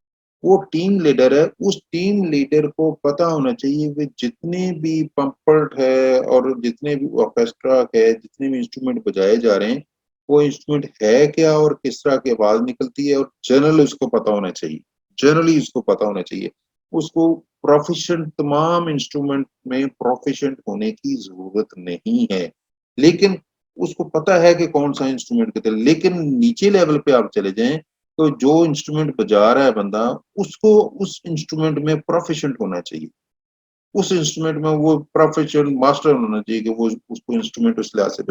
वो टीम लीडर है। उस टीम लीडर को पता होना चाहिए कि जितने भी पंपर्ट है और जितने भी ऑर्केस्ट्रा है, जितने भी इंस्ट्रूमेंट बजाए जा रहे हैं, वो इंस्ट्रूमेंट है क्या और किस तरह की आवाज निकलती है, और जनरली उसको पता होना चाहिए, जनरली उसको पता होना चाहिए। उसको प्रोफिशिएंट, तमाम इंस्ट्रूमेंट में प्रोफिशिएंट होने की जरूरत नहीं है, लेकिन उसको पता है कि कौन सा इंस्ट्रूमेंट कितने। लेकिन नीचे लेवल पे आप चले जाएं तो जो इंस्ट्रूमेंट बजा रहा है बंदा, उसको उस इंस्ट्रूमेंट में प्रोफिशिएंट होना चाहिए, उस इंस्ट्रूमेंट में वो प्रोफेशनल मास्टर होना चाहिए कि वो उसको इंस्ट्रूमेंट उस लिहाज से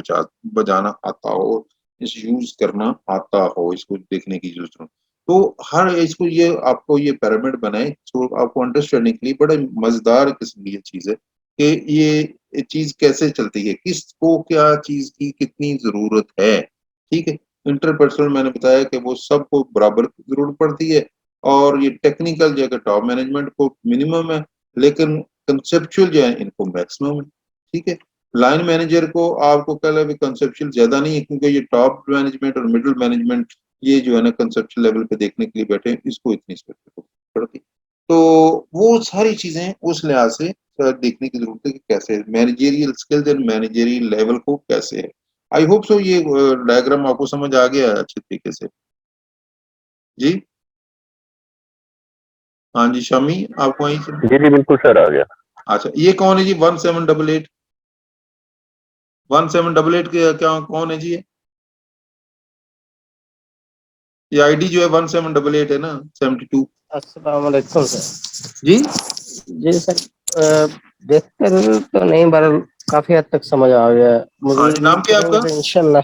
बजाना आता हो, इस यूज करना आता हो, इसको देखने की जरूरत हो। तो हर इसको ये आपको ये पिरामिड बनाए तो आपको अंडरस्टैंडिंग के लिए बड़ा मजेदार किस्म की ये चीज है कि ये चीज कैसे चलती है, किसको क्या चीज की कितनी जरूरत है। ठीक है, इंटरपर्सनल मैंने बताया कि वो सबको बराबर की जरूरत पड़ती है, और ये टेक्निकल जो है टॉप मैनेजमेंट को मिनिमम है, लेकिन कंसेप्चुअल जो है इनको मैक्सिमम है। ठीक है, लाइन मैनेजर को आपको कह लें कंसेप्चुअल ज्यादा नहीं है, क्योंकि ये टॉप मैनेजमेंट और मिडिल मैनेजमेंट ये जो है ना कंसेप्चुअल लेवल पे देखने के लिए बैठे हैं, इसको इतनी स्पेसिफिक पड़ती। तो वो सारी चीजें उस लिहाज से देखने की जरूरत है कि कैसे managerial skills and managerial level को कैसे है। आई होप सो ये डायग्राम आपको समझ आ गया है अच्छे तरीके से। जी हाँ जी शामी, आपको वहीं से। जी जी बिल्कुल सर, आ गया। अच्छा, ये कौन है जी 1788? 1788 के क्या कौन है जी ये आईडी जो है 1788 है ना, 72। अस्सलाम वालेकुम सर। जी जी सर, देखकर तो नहीं, पर काफी हद तक समझ आ गया। मुझे हाँ जी, नाम रीड क्या है करेंगे आपका? तो इंशाल्लाह।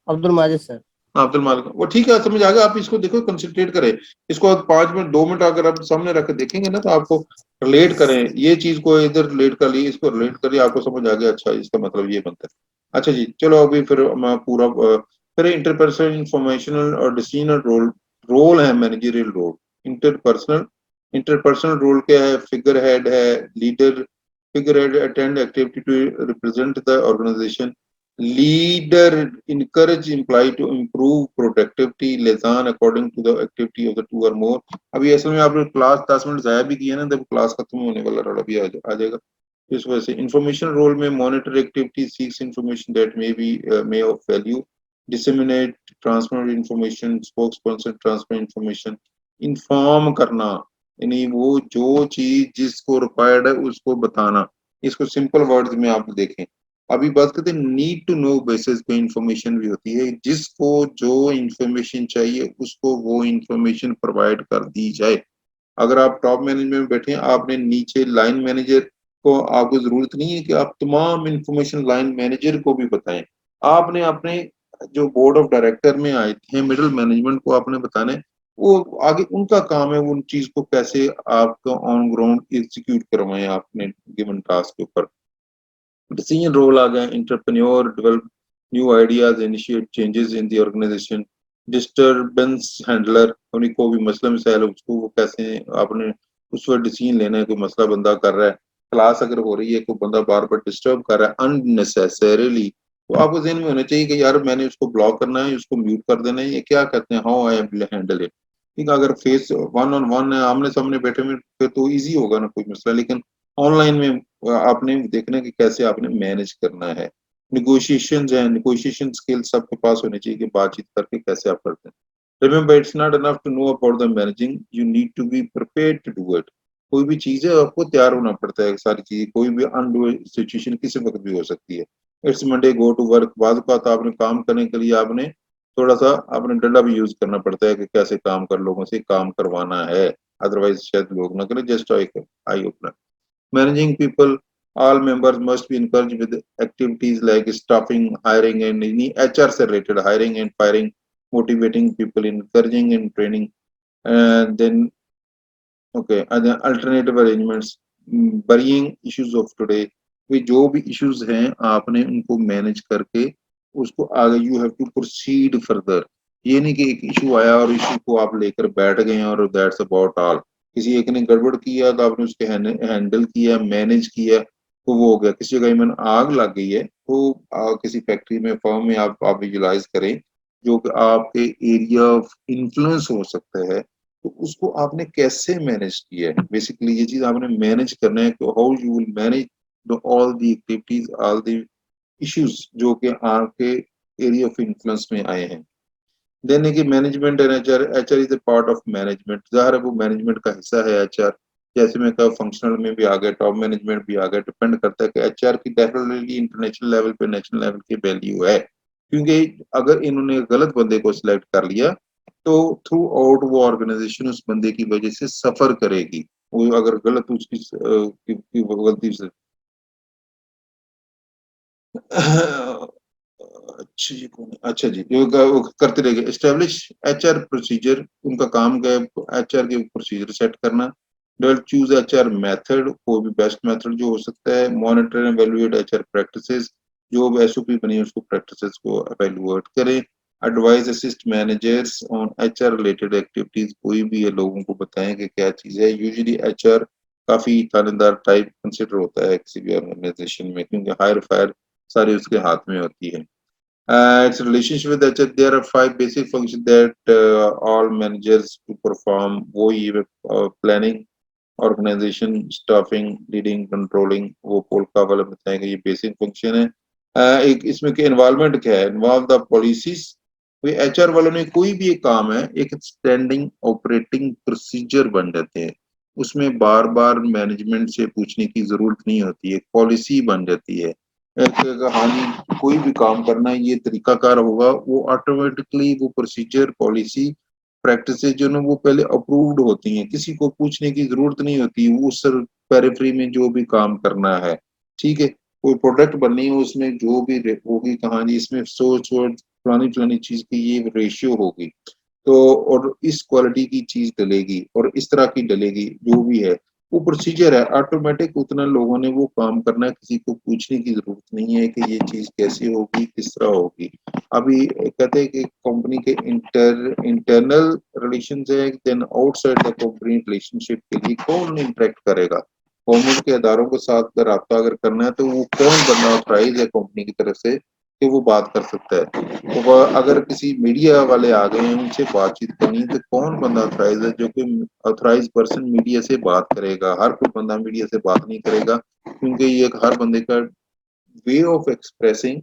अब्दुल माजिद सर। हाँ, अब्दुल मालिक, वो ठीक है, समझ आ गया। आप इसको देखो, कंसंट्रेट करें इसको। 5 मिनट 2 मिनट अगर आप सामने रख के देखेंगे ना तो आपको रिलेट करें, ये चीज को इधर रिलेट कर ली, इसको रिलेट करिए, आपको समझ आ गया अच्छा इसका मतलब ये बनता है। अच्छा जी, चलो अभी फिर मैं पूरा फिर इंटरपर्सनल इंफॉर्मेशनल और डिसीजनल रोल, रोल है managerial role. Interpersonal, interpersonal role क्या है? फिगर हेड है, leader. Figurehead attend activity to represent the organisation. Leader encourage employee to improve productivity, liaison according to the activity of the two or more। अभी असल में आपने क्लास 10 मिनट जाया भी किया ना, तब क्लास खत्म होने वाला रहा अभी आ जाएगा। इस वजह से इंफॉर्मेशन रोल में monitor activity, seeks information that may of value, disseminate transfer information, spokesperson transfer information. Inform करना यानी वो जो चीज जिसको रिक्वायर्ड है उसको बताना। इसको सिंपल वर्ड्स में आप देखें। अभी बात करते हैं नीड टू नो बेसिस पे इंफॉर्मेशन भी होती है, जिसको जो इंफॉर्मेशन चाहिए उसको वो इंफॉर्मेशन प्रोवाइड कर दी जाए। अगर आप टॉप मैनेजमेंट में बैठे हैं, आपने नीचे लाइन मैनेजर को, आपको जरूरत नहीं है कि आप तमाम इंफॉर्मेशन लाइन मैनेजर को भी बताएं। आपने अपने जो बोर्ड ऑफ डायरेक्टर में आए थे मिडिल मैनेजमेंट को आपने बताना है, वो आगे उनका काम है उन चीज को कैसे आपका ऑन ग्राउंड एग्जीक्यूट करवाएं आपने गिवन टास्क के ऊपर। Decision role आ गया, entrepreneur develop new ideas, initiate changes in the organization। Disturbance handler, उन्हीं को भी मसला मिसाइल है उसको वो कैसे आपने उस पर डिसीजन लेना है। कोई मसला बंदा कर रहा है, क्लास अगर हो रही है, कोई बंदा बार बार डिस्टर्ब कर रहा है अननेसेसरीली, तो आपको जहन में होना चाहिए कि यार मैंने उसको ब्लॉक करना है, उसको म्यूट कर देना है, ये क्या कहते हैं, how I will handle it. ठीक है, अगर फेस वन ऑन वन है, आमने सामने बैठे हुए, फिर तो इजी होगा ना कोई मसला। लेकिन ऑनलाइन में आपने देखना है कि कैसे आपने मैनेज करना है। निगोशिएशन है, निगोशिएशन स्किल्स सबके पास होनी चाहिए कि बातचीत करके कैसे आप करते हैं। Remember it's not enough to know about the managing, you need to be prepared to do it. कोई भी चीज है आपको तैयार होना पड़ता है, सारी चीजें, कोई भी अनडू सिचुएशन किसी वक्त भी हो सकती है। It's Monday go to work, बाद का तो आपने काम करने के लिए आपने थोड़ा सा आपने डंडा भी यूज करना पड़ता है कि कैसे काम कर, लोगों से काम करवाना है, अदरवाइज शायद लोग ना करें। Just eye opener managing people, all members must be encouraged with activities like staffing, hiring and any HR से related hiring and firing, motivating people, encouraging and training, and then okay, and then alternative arrangements, burying issues of today। वे जो भी issues हैं आपने उनको manage करके उसको आगे you have to proceed further। ये नहीं कि एक इशू आया और इशू को आप लेकर बैठ गए और दैट्स अबाउट ऑल। किसी एक ने गड़बड़ किया तो आपने उसके हैंडल किया, मैनेज किया, तो वो हो गया। किसी जगह में आग लग गई है तो किसी फैक्ट्री में, फर्म में आप विजुलाइज करें जो कि आपके एरिया ऑफ इन्फ्लुएंस हो सकता है, तो उसको आपने कैसे मैनेज किया है। बेसिकली ये चीज आपने मैनेज करना है कि how you will manage the all the activities, all the issues जो कि आपके एरिया ऑफ इन्फ्लुएंस में आए हैं। देन है कि management and HR, HR is a part of management, ज़ाहिर है वो मैनेजमेंट का हिस्सा है एचआर। जैसे मैं कहा फंक्शनल में भी आ गया, टॉप मैनेजमेंट भी आ गया, डिपेंड करता है कि एचआर की डेफिनेटली इंटरनेशनल लेवल पे नेशनल लेवल की वैल्यू है। क्योंकि अगर इन्होंने गलत बंदे को सिलेक्ट कर लिया तो थ्रू आउट वो ऑर्गेनाइजेशन उस बंदे की वजह से सफर करेगी। वो अगर गलत उसकी की गलती से अच्छा जी कौन है? अच्छा जी वो करते रहेंगे। एस्टेब्लिश एचआर प्रोसीजर, उनका काम क्या है, एचआर के प्रोसीजर सेट करना। डेवलप चूज एचआर मेथड, कोई भी बेस्ट मेथड जो हो सकता है। Monitor and evaluate HR practices, जो एसओपी बनी है उसको प्रैक्टिसेस को एवेलुएट करें। Advice assist managers on HR related activities, कोई भी ये लोगों को बताएं कि क्या चीज है। यूजुअली एचआर काफी थानेदार टाइप कंसिडर होता है किसी भी ऑर्गेनाइजेशन में, क्योंकि हायर फायर सारी उसके हाथ में होती है। Its relationship with HR, there are five basic functions that all managers to perform. वो ये planning, organization, staffing, leading, controlling, वो पोल का वाला बताएंगे, ये बेसिक फंक्शन है। एक इसमें के इन्वॉल्वमेंट क्या है, involve the policies. Way HR वालों ने कोई भी एक काम है, एक स्टैंडिंग ऑपरेटिंग प्रोसीजर बन जाते हैं। उसमें बार बार मैनेजमेंट से पूछने की जरूरत नहीं होती है, पॉलिसी बन जाती है। हाँ जी कोई भी काम करना है ये तरीकाकार होगा, वो ऑटोमेटिकली वो प्रोसीजर पॉलिसी प्रैक्टिसेस जो ना वो पहले अप्रूव्ड होती हैं, किसी को पूछने की जरूरत नहीं होती। वो सर पेरिफेरी में जो भी काम करना है, ठीक है, कोई प्रोडक्ट बननी है उसमें जो भी होगी कहानी, इसमें सोच और फलानी फलानी चीज की ये रेशियो होगी, तो और इस क्वालिटी की चीज डलेगी और इस तरह की डलेगी, जो भी है वो प्रोसीजर है ऑटोमेटिक। उतना लोगों ने वो काम करना है, किसी को पूछने की जरूरत नहीं है कि ये चीज कैसे होगी किस तरह होगी। अभी कहते हैं कि कंपनी के इंटरनल रिलेशन है, then outside the company relationship के लिए कौन इंटरेक्ट करेगा। गवर्नमेंट के अदारों के साथ अगर रब्ता अगर करना है तो वो कौन बंदा ऑथराइज है कंपनी की तरफ से कि वो बात कर सकता है। तो अगर किसी मीडिया वाले आ गए हैं उनसे बातचीत करनी है तो कौन बंदा ऑथराइज है, जो कि ऑथराइज पर्सन मीडिया से बात करेगा। हर कोई बंदा मीडिया से बात नहीं करेगा, क्योंकि ये हर बंदे का वे ऑफ एक्सप्रेसिंग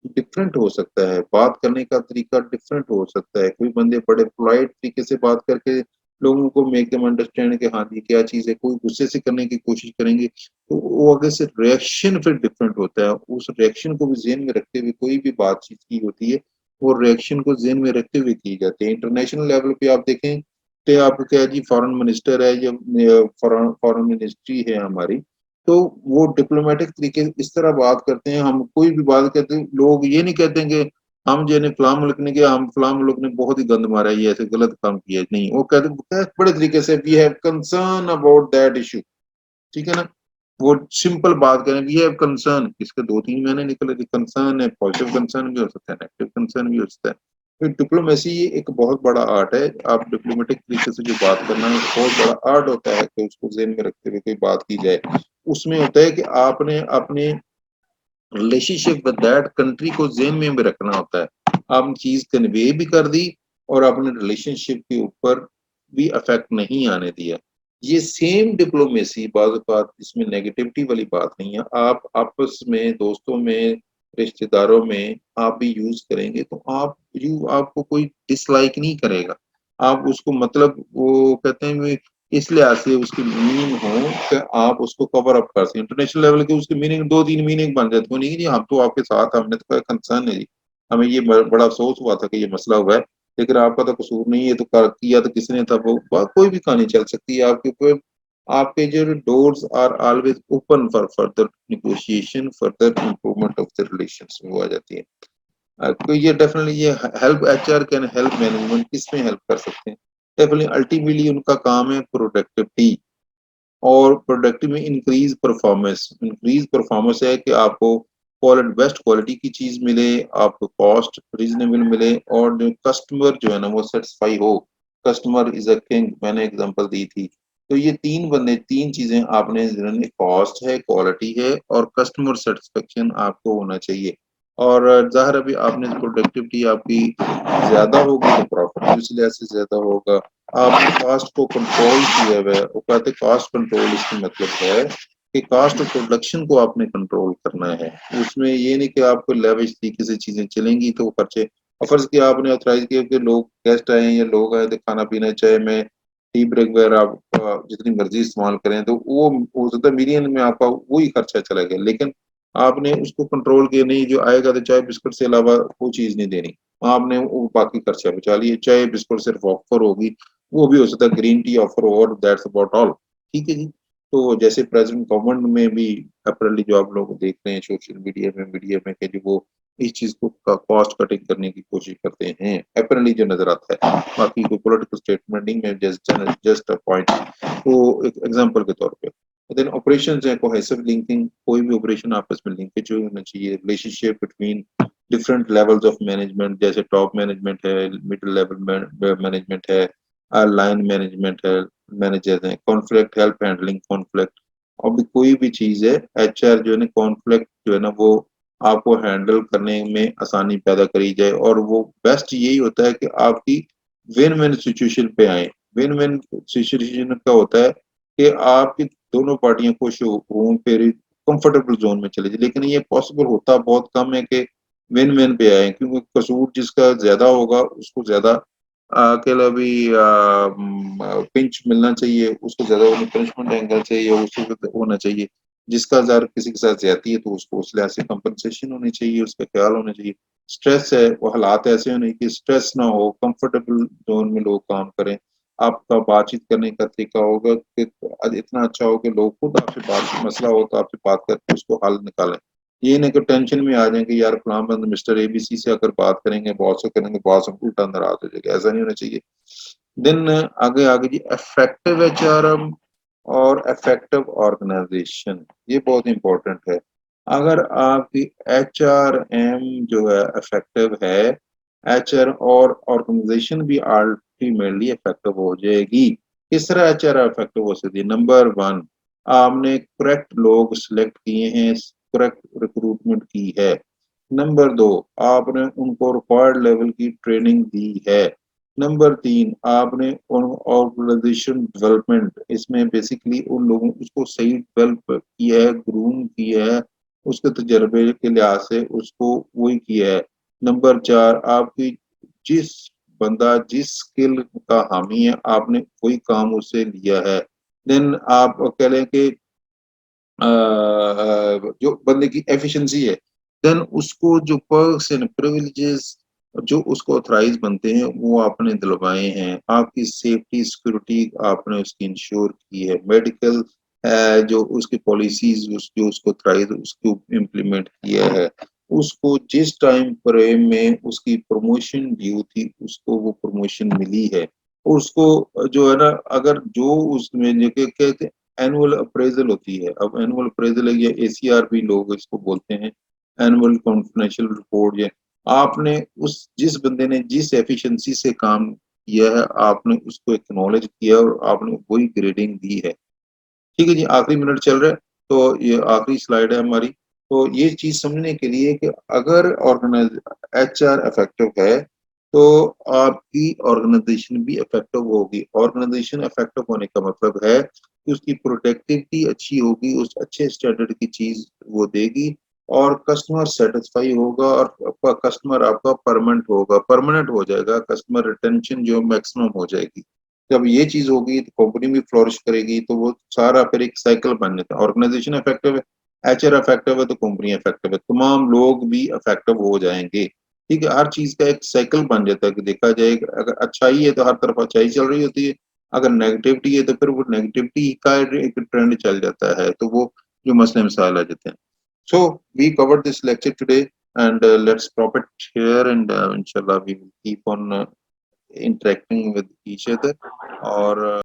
डिफरेंट हो सकता है, बात करने का तरीका डिफरेंट हो सकता है। कोई बंदे बड़े पोलाइट तरीके से बात करके लोगों को मेक देम अंडरस्टैंड कि हाँ ये क्या चीज है, कोई गुस्से से करने की कोशिश करेंगे तो वो आगे से रिएक्शन फिर डिफरेंट होता है। उस रिएक्शन को भी जेन में रखते हुए कोई भी बातचीत की होती है, वो रिएक्शन को जेन में रखते हुए की जाती है। इंटरनेशनल लेवल पे आप देखें तो आपको क्या जी फॉरेन मिनिस्टर है या फॉरेन मिनिस्ट्री है हमारी, तो वो डिप्लोमेटिक तरीके इस तरह बात करते हैं। हम कोई भी बात करते हैं, लोग ये नहीं कहते हैं कि हम जो है फलां मुल्क ने किया, हम फलां मुल्क ने बहुत ही गंद मारा है, ये ऐसे गलत काम किया है। नहीं, वो कहते हैं बड़े तरीके से we have concern about that issue, ठीक है ना। वो सिंपल बात करें वी हैव कंसर्न, इसके दो तीन महीने निकले, कंसर्न है, पॉजिटिव कंसर्न भी हो सकता है, नेगेटिव कंसर्न भी हो सकता है। तो डिप्लोमेसी एक बहुत बड़ा आर्ट है। आप डिप्लोमेटिक तरीके से जो बात करना है बहुत बड़ा आर्ट होता है कि उसको ज़हन में रखते हुए कोई बात की जाए। उसमें होता है कि आपने अपने रिलेशनशिप विद दैट कंट्री को ज़हन में भी रखना होता है। आपने चीज कन्वे भी कर दी और अपने रिलेशनशिप के ऊपर भी अफेक्ट नहीं आने दिया। ये सेम डिप्लोमेसी बात बात इसमें नेगेटिविटी वाली बात नहीं है। आप आपस में दोस्तों में रिश्तेदारों में आप भी यूज करेंगे तो आपको कोई डिसलाइक नहीं करेगा। आप उसको मतलब वो कहते हैं इस लिहाज से उसकी मीनिंग हो कि आप उसको कवर अप कर सकें। इंटरनेशनल लेवल के उसकी मीनिंग दो तीन मीनिंग बन जाती है, नहीं जी हम तो आपके साथ, हमने तो कंसर्न है जी, हमें ये बड़ा अफसोस हुआ था कि ये मसला हुआ है, लेकिन आपका तो कसूर नहीं है, तो किया तो किसने था, वो कोई भी कहानी चल सकती है आपके ऊपर। आपके जो doors are always open for further negotiation, further improvement of the relations में वो आ जाती है। तो ये डेफिनेटली ये help HR can help management, किसमें हेल्प कर सकते हैं। डेफिनेटली अल्टीमेटली उनका काम है प्रोडक्टिविटी, और प्रोडक्टिव में इंक्रीज परफॉर्मेंस। इंक्रीज परफॉर्मेंस है कि आपको क्वालिटी बेस्ट क्वालिटी की चीज मिले, आपको कॉस्ट रीजनेबल मिले, और जो कस्टमर जो है ना वो सेटिस्फाई हो। कस्टमर इज अ किंग, मैंने एग्जांपल दी थी। तो ये तीन चीजें आपने कॉस्ट है, क्वालिटी है, और कस्टमर सेटिस्फेक्शन आपको होना चाहिए। और जाहिर अभी आपने प्रोडक्टिविटी आपकी ज्यादा होगी तो प्रॉफिट भी उस लिहाज से ज्यादा होगा। आपने कॉस्ट को कंट्रोल किया हुआ है, वो कहते हैं कॉस्ट कंट्रोल, इसका मतलब है कि कास्ट ऑफ प्रोडक्शन को आपने कंट्रोल करना है। उसमें ये नहीं कि आपको लेविश तरीके से चीजें चलेंगी तो खर्चे, फर्ज किया आपने ऑथराइज किया कि लोग गेस्ट आए या लोग आए तो खाना पीना, चाहे मैं टी ब्रेक वगैरह आप जितनी मर्जी इस्तेमाल करें तो वो हो सकता है मिलियन में आपका वही खर्चा चला गया, लेकिन आपने उसको कंट्रोल किया नहीं, जो आएगा तो चाय बिस्कुट से अलावा कोई चीज नहीं देनी, आपने वो बाकी खर्चा बचा लिए। चाय बिस्कुट सिर्फ ऑफर होगी, वो भी हो सकता है ग्रीन टी ऑफर हो, और दैट्स अबाउट ऑल। ठीक है जी। तो जैसे प्रेजेंट गवर्नमेंट में भी अप्रैली जो आप लोग देख रहे हैं सोशल मीडिया में कि जो वो इस चीज को कॉस्ट कटिंग करने की कोशिश करते हैं, अप्रैली जो नजर आता है, बाकी कोई पॉलिटिकल स्टेटमेंट नहीं है, जस्ट अ पॉइंट। तो एक एग्जांपल के तौर पे देन ऑपरेशन है कोहेसिव लिंकिंग, कोई भी ऑपरेशन आपस में लिंकेज जो होना चाहिए, relationship between different levels of management, जैसे टॉप मैनेजमेंट है, मिडिल लेवल मैनेजमेंट है, लाइन मैनेजमेंट है, मैनेजर है, कॉन्फ्लिक्ट हेल्प हैंडलिंग कॉन्फ्लिक्ट। और भी कोई भी चीज है, एचआर जो है ना कॉन्फ्लिक्ट जो है ना वो आपको हैंडल करने में आसानी पैदा करी जाए, और वो बेस्ट यही होता है कि आपकी विन विन सिचुएशन पे आए। विन विन सिचुएशन का होता है कि आपकी दोनों पार्टियां खुश हों, फिर कंफर्टेबल जोन में चले जाए, लेकिन ये पॉसिबल होता बहुत कम है कि विन विन पे आए, क्योंकि कसूर जिसका ज्यादा होगा उसको ज्यादा अकेला भी पिंच मिलना चाहिए, उसको ज्यादा पनिशमेंट एंगल चाहिए, उसको होना चाहिए। जिसका जार किसी के साथ ज्यादा है तो उसको उस लिहाज से कंपनसेशन होनी चाहिए, उसका ख्याल होना चाहिए। स्ट्रेस है वो हालात ऐसे होने कि स्ट्रेस ना हो, कंफर्टेबल जोन में लोग काम करें। आपका बातचीत करने का तरीका होगा कि इतना अच्छा हो कि लोग खुद आपसे बात, मसला हो तो आपसे बात करके उसको हल निकालें। ये नहीं कि टेंशन में आ जाएंगे, यार फलां बंद मिस्टर एबीसी से अगर बात करेंगे, बॉस से करेंगे, बॉस हम उल्टा नाराज हो जाएगा, ऐसा नहीं होना चाहिए। देन आगे आगे जी इफेक्टिव एचआरएम और इफेक्टिव ऑर्गेनाइजेशन, ये बहुत इंपॉर्टेंट है। अगर आपकी एचआरएम जो है इफेक्टिव है, एचआर और ऑर्गेनाइजेशन भी अल्टीमेटली इफेक्टिव हो जाएगी। किस तरह एचआर इफेक्टिव हो सकती है? नंबर वन, आपने करेक्ट लोग सिलेक्ट किए हैं, करेक्ट रिक्रूटमेंट की है। नंबर दो, आपने उनको रिक्वायर्ड लेवल की ट्रेनिंग दी है। नंबर तीन, आपने ऑर्गेनाइजेशन डेवलपमेंट, इसमें बेसिकली उन लोगों उसको सही डेवलप किया है, ग्रूम किया है, उसके तजर्बे के लिहाज से उसको वही किया है। नंबर चार, आपकी जिस बंदा जिस स्किल का हामी है आपने वही काम उससे लिया है। देन आप कह लें कि जो बंदे की एफिशिएंसी है, देन उसको जो पर्क्स एंड प्रिविलेजेस जो उसको ऑथराइज बनते हैं वो आपने दिलवाए हैं। आपकी सेफ्टी सिक्योरिटी आपने उसकी इंश्योर की है। मेडिकल जो उसकी पॉलिसीज जो उसको ऑथराइज उसको इम्प्लीमेंट किया है। उसको जिस टाइम फ्रेम में उसकी प्रमोशन ड्यू थी उसको वो प्रमोशन मिली है। और उसको जो है ना, अगर जो उसमें जो कहते एनुअल अप्रेजल होती है, अब एनुअल अप्रेजल या एसीआर भी लोग इसको बोलते हैं, एनुअल कॉन्फिडेंशियल रिपोर्ट। या आपने उस जिस बंदे ने जिस एफिशिएंसी से काम किया है आपने उसको एक्नॉलेज किया और आपने वही ग्रेडिंग दी है। ठीक है जी, आखिरी मिनट चल रहा है तो ये आखिरी स्लाइड है हमारी। तो ये चीज समझने के लिए कि अगर ऑर्गेनाइज एचआर इफेक्टिव है तो आपकी ऑर्गेनाइजेशन भी इफेक्टिव होगी। ऑर्गेनाइजेशन इफेक्टिव होने का मतलब है कि उसकी प्रोडक्टिविटी अच्छी होगी, उस अच्छे स्टैंडर्ड की चीज वो देगी, और कस्टमर सेटिस्फाई होगा, और कस्टमर आपका परमानेंट हो जाएगा, कस्टमर रिटेंशन जो मैक्सिमम हो जाएगी। जब ये चीज होगी तो कंपनी भी फ्लोरिश करेगी, तो वो सारा फिर एक साइकिल बन जाता है। ऑर्गेनाइजेशन इफेक्टिव है, एचआर इफेक्टिव है, तो कंपनी इफेक्टिव है, तमाम लोग भी इफेक्टिव हो जाएंगे। ठीक है, हर चीज का एक साइकिल बन जाता है कि देखा जाए अगर अच्छाई है तो हर तरफ अच्छाई चल रही होती है, अगर नेगेटिविटी है तो फिर वो नेगेटिविटी का एक ट्रेंड चल जाता है, तो वो जो मसले मसाइल आ जाते हैं। So we covered this lecture today and let's stop it here and इंशाल्लाह we will keep on interacting with each other, और